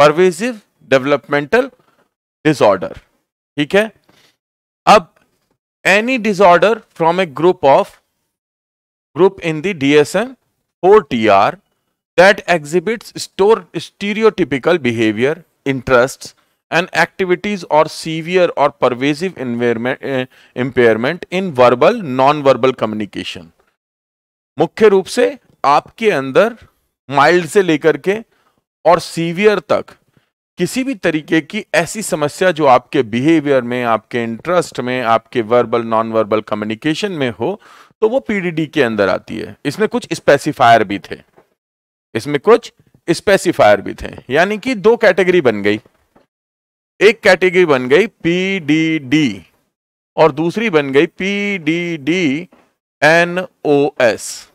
Pervasive developmental disorder, ठीक है। अब any disorder from A group in the DSM-4 that exhibits stereotypical behavior, interests and activities or severe or pervasive impairment in verbal non-verbal communication। मुख्य रूप से आपके अंदर mild से लेकर के और सीवियर तक किसी भी तरीके की ऐसी समस्या जो आपके बिहेवियर में, आपके इंटरेस्ट में, आपके वर्बल नॉन वर्बल कम्युनिकेशन में हो, तो वो पीडीडी के अंदर आती है। इसमें कुछ स्पेसिफायर भी थे, यानी कि दो कैटेगरी बन गई। एक कैटेगरी बन गई पीडीडी और दूसरी बन गई पीडीडी एनओएस।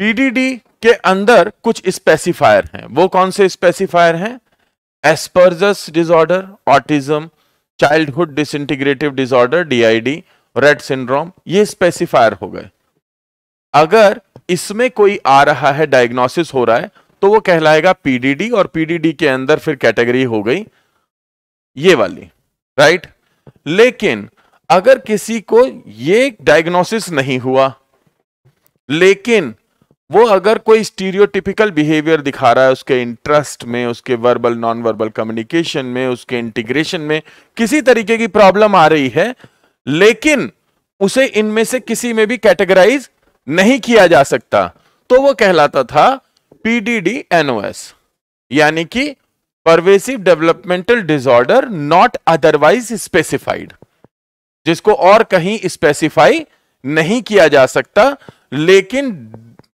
पीडीडी के अंदर कुछ स्पेसिफायर हैं। वो कौन से स्पेसिफायर हैं? Asperger's disorder, autism, childhood disintegrative disorder DID, Rett syndrome, ये स्पेसिफायर हो गए। अगर इसमें कोई आ रहा है, डायग्नोसिस हो रहा है, तो वो कहलाएगा पीडीडी और पीडीडी के अंदर फिर कैटेगरी हो गई ये वाली, राइट। लेकिन अगर किसी को ये डायग्नोसिस नहीं हुआ, लेकिन वो अगर कोई स्टीरियोटिपिकल बिहेवियर दिखा रहा है, उसके इंटरेस्ट में, उसके वर्बल नॉन वर्बल कम्युनिकेशन में, उसके इंटीग्रेशन में किसी तरीके की प्रॉब्लम आ रही है, लेकिन उसे इनमें से किसी में भी कैटेगराइज नहीं किया जा सकता, तो वो कहलाता था पीडीडी एनओएस, यानी कि pervasive developmental disorder not otherwise specified, जिसको और कहीं स्पेसिफाई नहीं किया जा सकता, लेकिन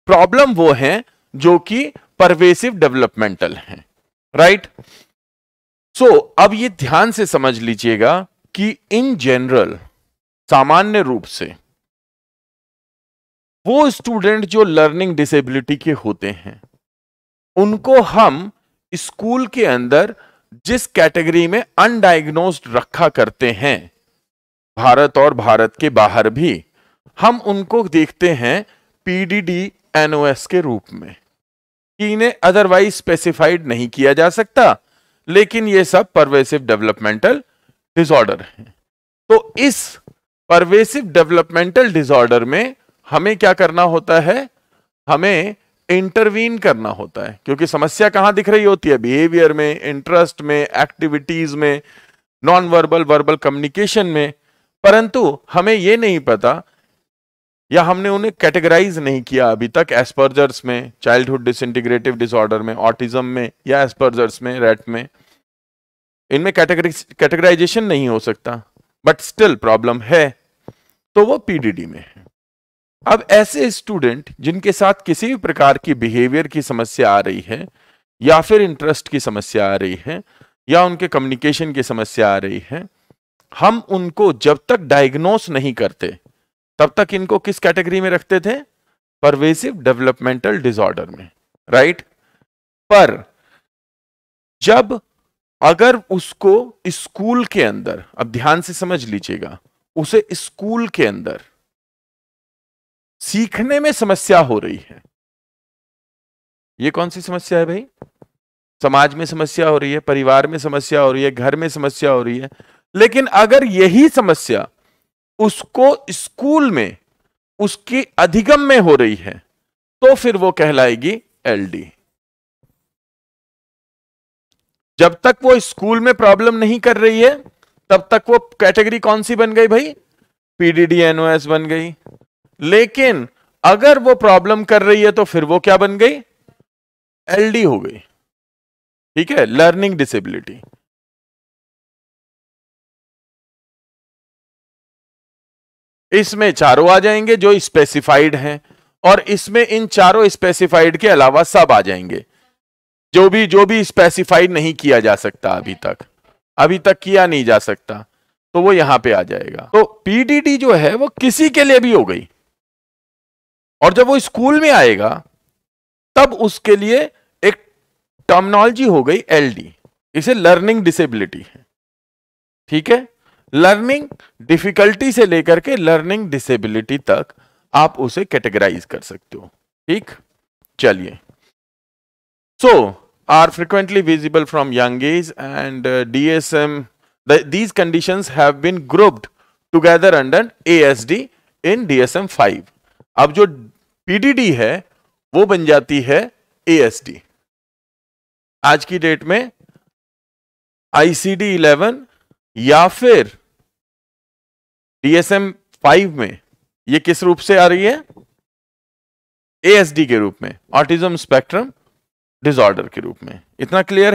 प्रॉब्लम वो है जो कि परवेसिव डेवलपमेंटल है, राइट। सो अब ये ध्यान से समझ लीजिएगा कि इन जनरल, सामान्य रूप से वो स्टूडेंट जो लर्निंग डिसेबिलिटी के होते हैं, उनको हम स्कूल के अंदर जिस कैटेगरी में अनडायग्नोस्ड रखा करते हैं, भारत और भारत के बाहर भी हम उनको देखते हैं पीडीडी एनओएस के रूप में, कि इन्हें अदरवाइज स्पेसिफाइड नहीं किया जा सकता, लेकिन ये सब परवेसिव डेवलपमेंटल डिसऑर्डर हैं। तो इस परवेसिव डेवलपमेंटल डिसऑर्डर में हमें क्या करना होता है? हमें इंटरवीन करना होता है, क्योंकि समस्या कहां दिख रही होती है? बिहेवियर में, इंटरेस्ट में, एक्टिविटीज में, नॉन वर्बल वर्बल कम्युनिकेशन में। परंतु हमें यह नहीं पता, या हमने उन्हें कैटेगराइज नहीं किया अभी तक एस्पर्जर्स में, चाइल्डहुड डिसइंटीग्रेटिव डिसऑर्डर में, ऑटिज्म में, या एस्पर्जर्स में, रेट में। इनमें कैटेगराइजेशन नहीं हो सकता, बट स्टिल प्रॉब्लम है, तो वो पीडीडी में है। अब ऐसे स्टूडेंट जिनके साथ किसी भी प्रकार की बिहेवियर की समस्या आ रही है, या फिर इंटरेस्ट की समस्या आ रही है, या उनके कम्युनिकेशन की समस्या आ रही है, हम उनको जब तक डायग्नोस नहीं करते तब तक इनको किस कैटेगरी में रखते थे? परवेसिव डेवलपमेंटल डिसऑर्डर में, राइट। पर जब अगर उसको स्कूल के अंदर, अब ध्यान से समझ लीजिएगा, उसे स्कूल के अंदर सीखने में समस्या हो रही है, ये कौन सी समस्या है भाई? समाज में समस्या हो रही है, परिवार में समस्या हो रही है, घर में समस्या हो रही है, लेकिन अगर यही समस्या उसको स्कूल में उसकी अधिगम में हो रही है, तो फिर वो कहलाएगी एलडी। जब तक वो स्कूल में प्रॉब्लम नहीं कर रही है, तब तक वो कैटेगरी कौन सी बन गई भाई? पीडीडी एनओएस बन गई। लेकिन अगर वो प्रॉब्लम कर रही है, तो फिर वो क्या बन गई? एलडी हो गई, ठीक है, लर्निंग डिसेबिलिटी। इसमें चारों आ जाएंगे जो स्पेसिफाइड हैं, और इसमें इन चारों स्पेसिफाइड के अलावा सब आ जाएंगे जो भी स्पेसिफाइड नहीं किया जा सकता, अभी तक किया नहीं जा सकता, तो वो यहां पे आ जाएगा। तो पीडीडी जो है वो किसी के लिए भी हो गई, और जब वो स्कूल में आएगा तब उसके लिए एक टर्मिनोलॉजी हो गई एलडी, इसे लर्निंग डिसेबिलिटी है, ठीक है। लर्निंग डिफिकल्टी से लेकर के लर्निंग डिसेबिलिटी तक आप उसे कैटेगराइज कर सकते हो, ठीक। चलिए So, are frequently visible from young age, and DSM, these conditions have been grouped together under ASD in DSM-5. अब जो PDD है वो बन जाती है ASD. आज की डेट में ICD-11 या फिर DSM-5 में ये किस रूप से आ रही है? ASD के रूप में, ऑटिज्म स्पेक्ट्रम डिसऑर्डर के रूप में. इतना क्लियर है?